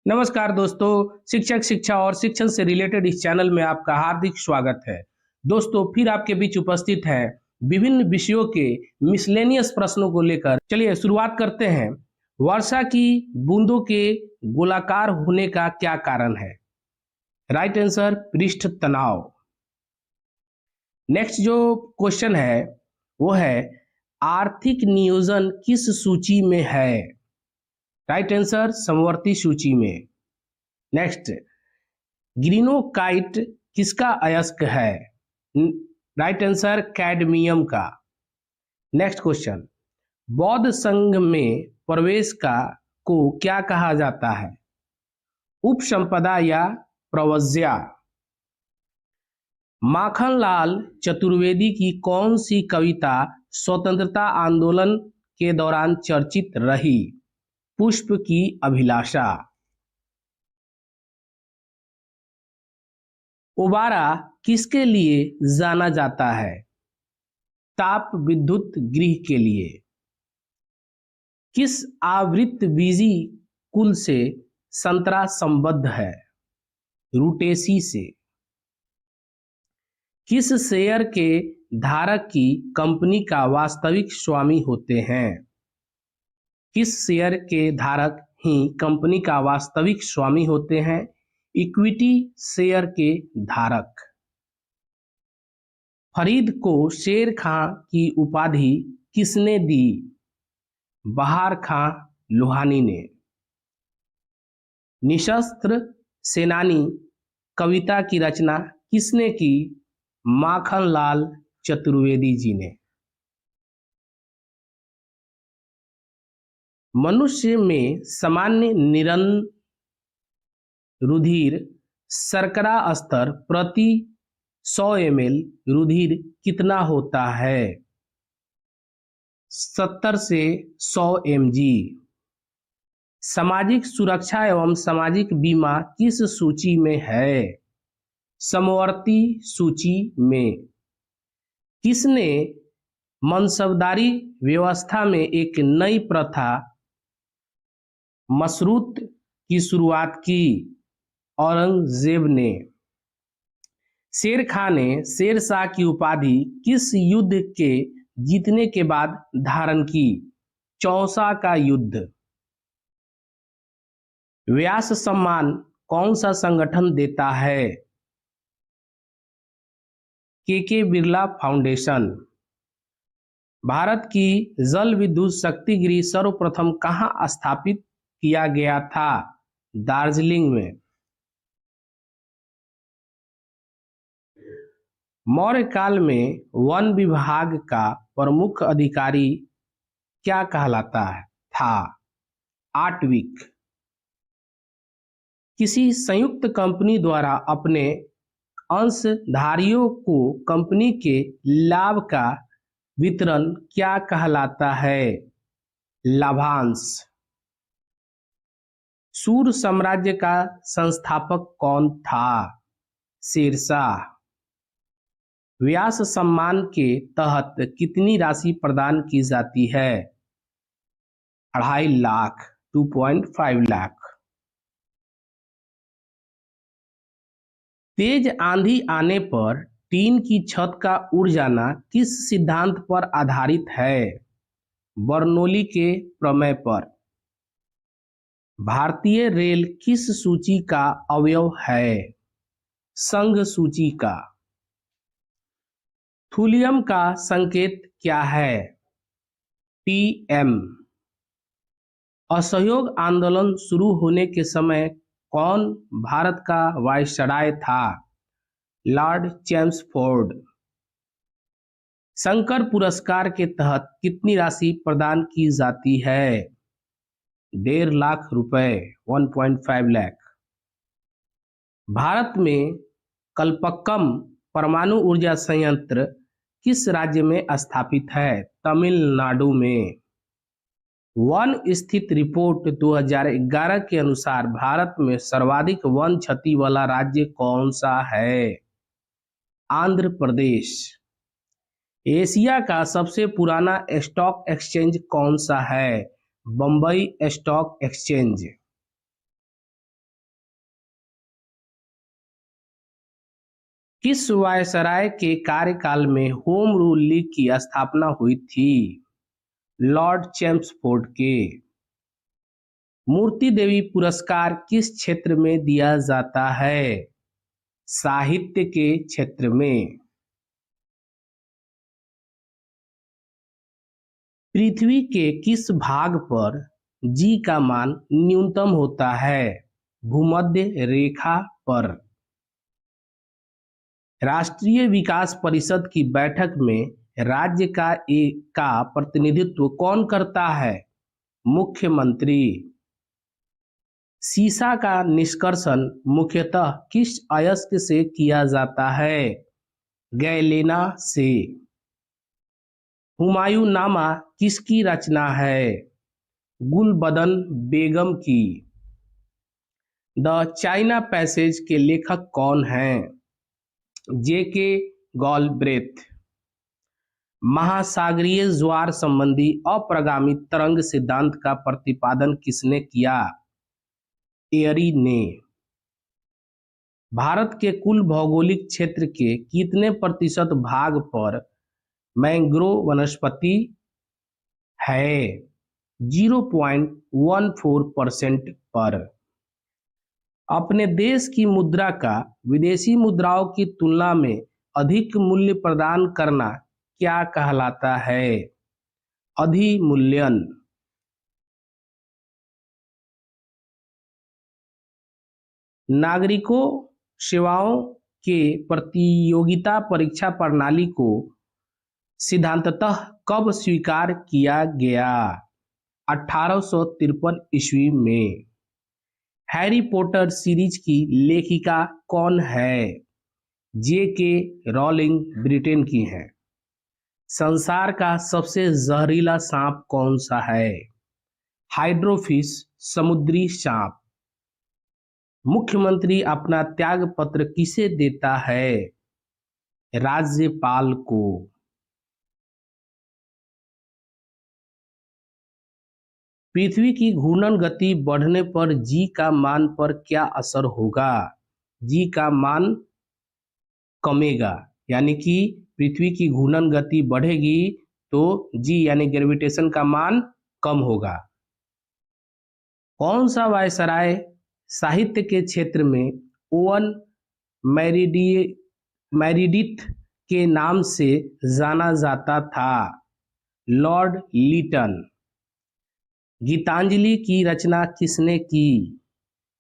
नमस्कार दोस्तों। शिक्षक शिक्षा और शिक्षण से रिलेटेड इस चैनल में आपका हार्दिक स्वागत है। दोस्तों फिर आपके बीच उपस्थित है विभिन्न विषयों के मिसलेनियस प्रश्नों को लेकर। चलिए शुरुआत करते हैं। वर्षा की बूंदों के गोलाकार होने का क्या कारण है? राइट आंसर पृष्ठ तनाव। नेक्स्ट जो क्वेश्चन है वो है आर्थिक नियोजन किस सूची में है? राइट आंसर समवर्ती सूची में। नेक्स्ट, ग्रीनोकाइट किसका अयस्क है? राइट आंसर कैडमियम का। नेक्स्ट क्वेश्चन, बौद्ध संघ में प्रवेश का को क्या कहा जाता है? उपसंपदा या प्रव्रज्या? माखनलाल चतुर्वेदी की कौन सी कविता स्वतंत्रता आंदोलन के दौरान चर्चित रही? पुष्प की अभिलाषा। ओबारा किसके लिए जाना जाता है? ताप विद्युत गृह के लिए। किस आवृतबीजी कुल से संतरा संबद्ध है? रूटेसी से। किस शेयर के धारक की कंपनी का वास्तविक स्वामी होते हैं? किस शेयर के धारक ही कंपनी का वास्तविक स्वामी होते हैं? इक्विटी शेयर के धारक। फरीद को शेर खां की उपाधि किसने दी? बहार खां लोहानी ने। निशस्त्र सेनानी कविता की रचना किसने की? माखनलाल चतुर्वेदी जी ने। मनुष्य में सामान्य निरंतर रुधिर शर्करा स्तर प्रति 100 ml रुधिर कितना होता है? 70 से 100 mg। सामाजिक सुरक्षा एवं सामाजिक बीमा किस सूची में है? समवर्ती सूची में। किसने मनसबदारी व्यवस्था में एक नई प्रथा मशरूत की शुरुआत की? औरंगजेब ने। शेर खां ने शेरशाह की उपाधि किस युद्ध के जीतने के बाद धारण की? चौसा का युद्ध। व्यास सम्मान कौन सा संगठन देता है? के बिरला फाउंडेशन। भारत की जल विद्युत शक्ति गृह सर्वप्रथम कहाँ स्थापित किया गया था? दार्जिलिंग में। मौर्य काल में वन विभाग का प्रमुख अधिकारी क्या कहलाता था? आटविक। किसी संयुक्त कंपनी द्वारा अपने अंशधारियों को कंपनी के लाभ का वितरण क्या कहलाता है? लाभांश। सूर साम्राज्य का संस्थापक कौन था? शेरशाह। व्यास सम्मान के तहत कितनी राशि प्रदान की जाती है? 2.5 लाख, 2.5 लाख। तेज आंधी आने पर टीन की छत का उड़ जाना किस सिद्धांत पर आधारित है? बर्नौली के प्रमेय पर। भारतीय रेल किस सूची का अवयव है? संघ सूची का। थूलियम का संकेत क्या है? TM। असहयोग आंदोलन शुरू होने के समय कौन भारत का वायसराय था? Lord Chelmsford. शंकर पुरस्कार के तहत कितनी राशि प्रदान की जाती है? 1.5 लाख रुपए, 1.5 लाख। भारत में कल्पक्कम परमाणु ऊर्जा संयंत्र किस राज्य में स्थापित है? तमिलनाडु में। वन स्थित रिपोर्ट 2011 के अनुसार भारत में सर्वाधिक वन क्षति वाला राज्य कौन सा है? आंध्र प्रदेश। एशिया का सबसे पुराना स्टॉक एक्सचेंज कौन सा है? Bambai stock exchange. किस वायसराय के कार्यकाल में होम रूल लीग की स्थापना हुई थी? लॉर्ड चेम्सफोर्ड के। मूर्ति देवी पुरस्कार किस क्षेत्र में दिया जाता है? साहित्य के क्षेत्र में। पृथ्वी के किस भाग पर जी का मान न्यूनतम होता है? भूमध्य रेखा पर। राष्ट्रीय विकास परिषद की बैठक में राज्य का प्रतिनिधित्व कौन करता है? मुख्यमंत्री। सीसा का निष्कर्षण मुख्यतः किस अयस्क से किया जाता है? गैलेना से। हुमायूंनामा किसकी रचना है? गुलबदन बेगम की। द चाइना पैसेज के लेखक कौन हैं? जे.के. गॉलब्रेथ। महासागरीय ज्वार संबंधी अप्रगामी तरंग सिद्धांत का प्रतिपादन किसने किया? एयरी ने। भारत के कुल भौगोलिक क्षेत्र के कितने प्रतिशत भाग पर मैंग्रोव वनस्पति है? 0.14% पर। अपने देश की मुद्रा का विदेशी मुद्राओं की तुलना में अधिक मूल्य प्रदान करना क्या कहलाता है? अधिमूल्यन। नागरिकों सेवाओं के प्रतियोगिता परीक्षा प्रणाली को सिद्धांततः कब स्वीकार किया गया? 1853 ईस्वी में। हैरी पॉटर सीरीज की लेखिका कौन है? जे.के. रॉलिंग ब्रिटेन की हैं। संसार का सबसे जहरीला सांप कौन सा है? हाइड्रोफिश समुद्री सांप। मुख्यमंत्री अपना त्याग पत्र किसे देता है? राज्यपाल को। पृथ्वी की घूर्णन गति बढ़ने पर जी का मान पर क्या असर होगा? जी का मान कमेगा, यानी कि पृथ्वी की घूर्णन गति बढ़ेगी तो जी यानी ग्रेविटेशन का मान कम होगा। कौन सा वायसराय साहित्य के क्षेत्र में ओवन मेरिडिथ के नाम से जाना जाता था? Lord Lytton. गीतांजलि की रचना किसने की?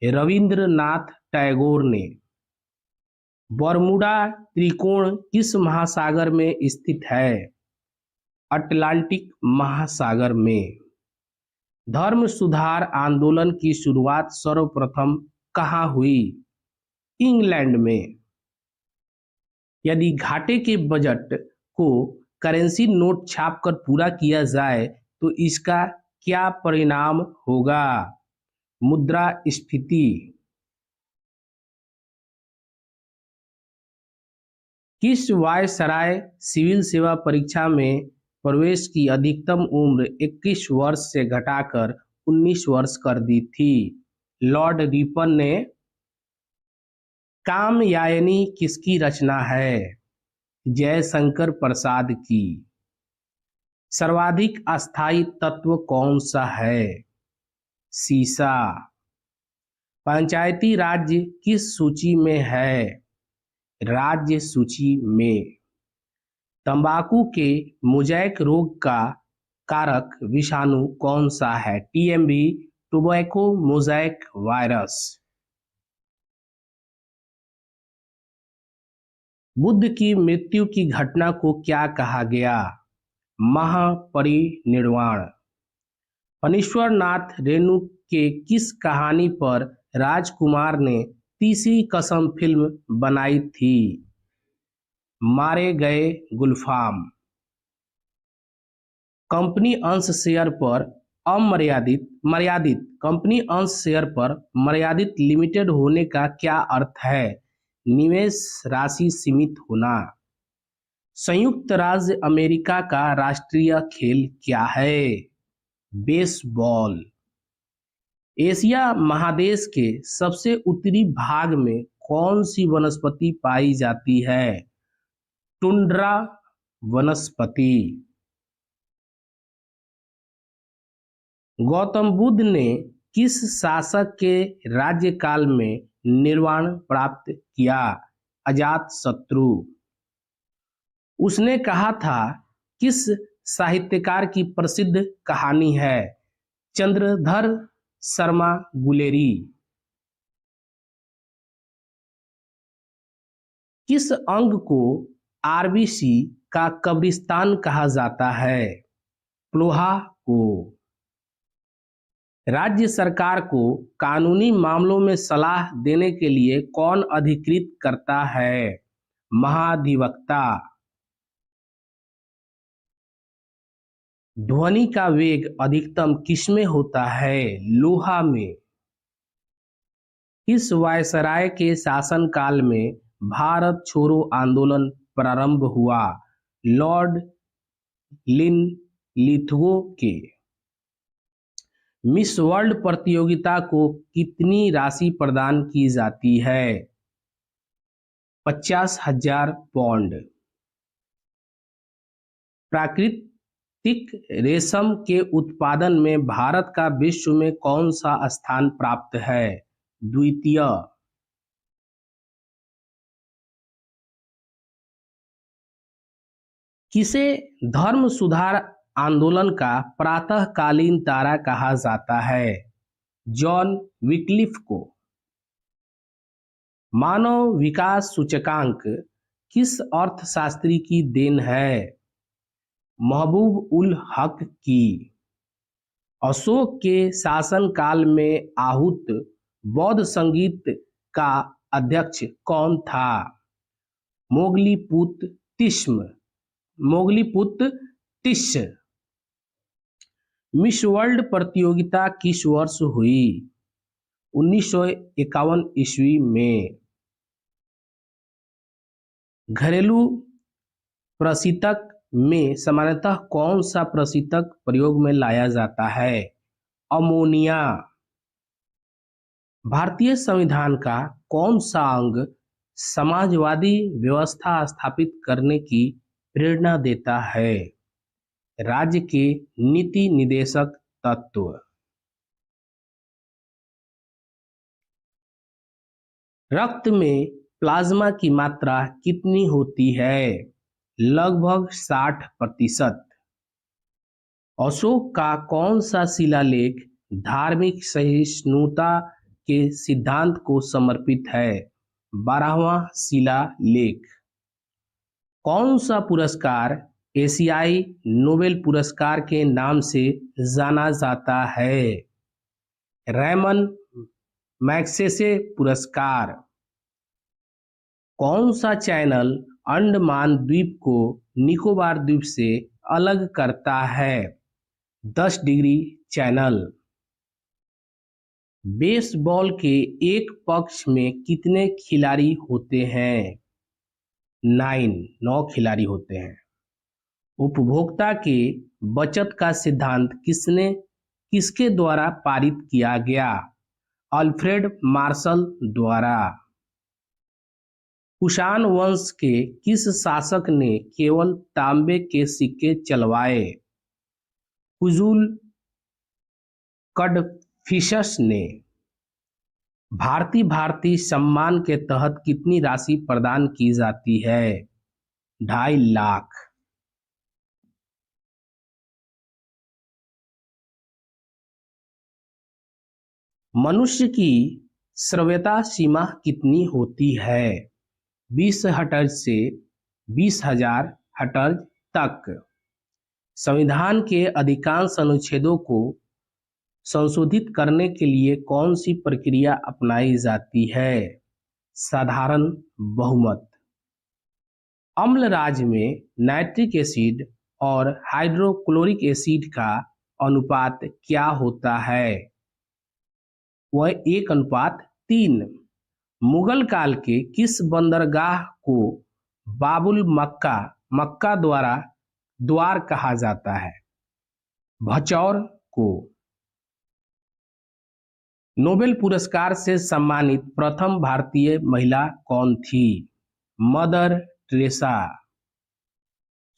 रविंद्रनाथ टैगोर ने। बरमूडा त्रिकोण किस महासागर में स्थित है? अटलांटिक महासागर में। धर्म सुधार आंदोलन की शुरुआत सर्वप्रथम कहाँ हुई? इंग्लैंड में। यदि घाटे के बजट को करेंसी नोट छापकर पूरा किया जाए तो इसका क्या परिणाम होगा? मुद्रास्फीति। किस वायसराय सिविल सेवा परीक्षा में प्रवेश की अधिकतम उम्र 21 वर्ष से घटाकर 19 वर्ष कर दी थी? लॉर्ड रिपन ने। कामयानी किसकी रचना है? जयशंकर प्रसाद की। सर्वाधिक अस्थायी तत्व कौन सा है? सीसा। पंचायती राज्य किस सूची में है? राज्य सूची में। तंबाकू के मोज़ेक रोग का कारक विषाणु कौन सा है? TMV, tobacco mosaic virus. Buddha की मृत्यु की घटना को क्या कहा गया? महापरिनिर्वाण। फणीश्वर नाथ रेणु के किस कहानी पर राजकुमार ने तीसरी कसम फिल्म बनाई थी? मारे गए गुलफाम। कंपनी अंश शेयर पर मर्यादित कंपनी अंश शेयर पर मर्यादित लिमिटेड होने का क्या अर्थ है? निवेश राशि सीमित होना। संयुक्त राज्य अमेरिका का राष्ट्रीय खेल क्या है? बेसबॉल। एशिया महादेश के सबसे उत्तरी भाग में कौन सी वनस्पति पाई जाती है? टुंड्रा वनस्पति। गौतम बुद्ध ने किस शासक के राज्यकाल में निर्वाण प्राप्त किया? अजातशत्रु। उसने कहा था, किस साहित्यकार की प्रसिद्ध कहानी है? चंद्रधर शर्मा गुलेरी। किस अंग को आरबीसी का कब्रिस्तान कहा जाता है? प्लोहा को। राज्य सरकार को कानूनी मामलों में सलाह देने के लिए कौन अधिकृत करता है? महाधिवक्ता। ध्वनि का वेग अधिकतम किसमें होता है? लोहा में। किस वायसराय के शासनकाल में भारत छोड़ो आंदोलन प्रारंभ हुआ? लॉर्ड लिनलिथगो के। मिस वर्ल्ड प्रतियोगिता को कितनी राशि प्रदान की जाती है? 50,000 पाउंड। प्राकृतिक रेशम के उत्पादन में भारत का विश्व में कौन सा स्थान प्राप्त है? द्वितीय। किसे धर्म सुधार आंदोलन का प्रातःकालीन तारा कहा जाता है? जॉन विक्लिफ को। मानव विकास सूचकांक किस अर्थशास्त्री की देन है? महबूब उल हक की। अशोक के शासनकाल में आहूत बौद्ध संगीत का अध्यक्ष कौन था? मोगलीपुत्र तिष्य। मिस वर्ल्ड प्रतियोगिता किस वर्ष हुई? 1951 ईस्वी में। घरेलू प्रशीतक में सामान्यतः कौन सा प्रशीतक प्रयोग में लाया जाता है? अमोनिया। भारतीय संविधान का कौन सा अंग समाजवादी व्यवस्था स्थापित करने की प्रेरणा देता है? राज्य के नीति निदेशक तत्व। रक्त में प्लाज्मा की मात्रा कितनी होती है? लगभग 60%। अशोक का कौन सा शिलालेख धार्मिक सहिष्णुता के सिद्धांत को समर्पित है? 12वां शिलालेख। कौन सा पुरस्कार एशियाई नोबेल पुरस्कार के नाम से जाना जाता है? रैमन मैग्सेसे पुरस्कार। कौन सा चैनल अंडमान द्वीप को निकोबार द्वीप से अलग करता है? 10 डिग्री चैनल। बेसबॉल के एक पक्ष में कितने खिलाड़ी होते हैं? 9 खिलाड़ी होते हैं। उपभोक्ता के बचत का सिद्धांत किसके द्वारा पारित किया गया? अल्फ्रेड मार्शल द्वारा। कुषाण वंश के किस शासक ने केवल तांबे के सिक्के चलवाए? कुजुल कडफिसस ने। भारती सम्मान के तहत कितनी राशि प्रदान की जाती है? 2.5 लाख। मनुष्य की श्रव्यता सीमा कितनी होती है? 20 हर्ट्ज से 20,000 हर्ट्ज तक। संविधान के अधिकांश अनुच्छेदों को संशोधित करने के लिए कौन सी प्रक्रिया अपनाई जाती है? साधारण बहुमत। अम्ल राज्य में नाइट्रिक एसिड और हाइड्रोक्लोरिक एसिड का अनुपात क्या होता है? वह 1:3। मुगल काल के किस बंदरगाह को बाबुल मक्का द्वार कहा जाता है? भचौर को। नोबेल पुरस्कार से सम्मानित प्रथम भारतीय महिला कौन थी? Mother Teresa.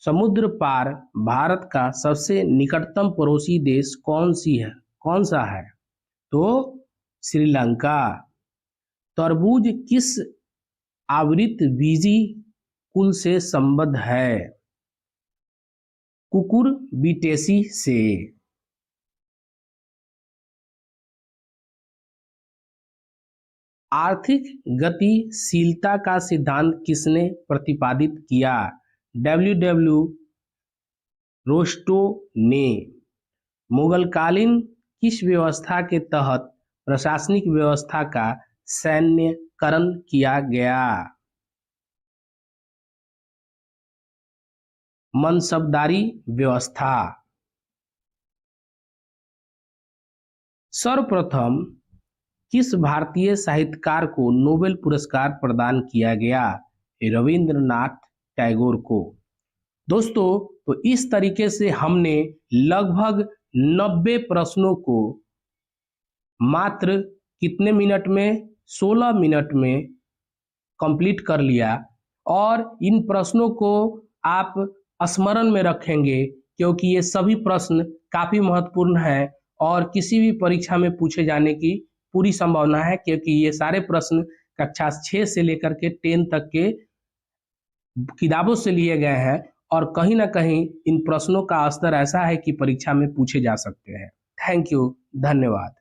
समुद्र पार भारत का सबसे निकटतम पड़ोसी देश कौन सा है? तो श्रीलंका। तरबूज किस आवृतबीजी कुल से संबद्ध है? कुकुरबिटेसी से। आर्थिक गतिशीलता का सिद्धांत किसने प्रतिपादित किया? डब्ल्यू रोस्टो ने। मुगलकालीन किस व्यवस्था के तहत प्रशासनिक व्यवस्था का सैन्यकरण किया गया? मनसबदारी व्यवस्था। सर्वप्रथम किस भारतीय साहित्यकार को नोबेल पुरस्कार प्रदान किया गया? रविंद्रनाथ टैगोर को। दोस्तों, तो इस तरीके से हमने लगभग 90 प्रश्नों को मात्र कितने मिनट में? 16 मिनट में कंप्लीट कर लिया। और इन प्रश्नों को आप स्मरण में रखेंगे क्योंकि ये सभी प्रश्न काफी महत्वपूर्ण हैं और किसी भी परीक्षा में पूछे जाने की पूरी संभावना है, क्योंकि ये सारे प्रश्न कक्षा 6 से लेकर के 10 तक के किताबों से लिए गए हैं और कहीं ना कहीं इन प्रश्नों का स्तर ऐसा है कि परीक्षा में पूछे जा सकते हैं। थैंक यू, धन्यवाद।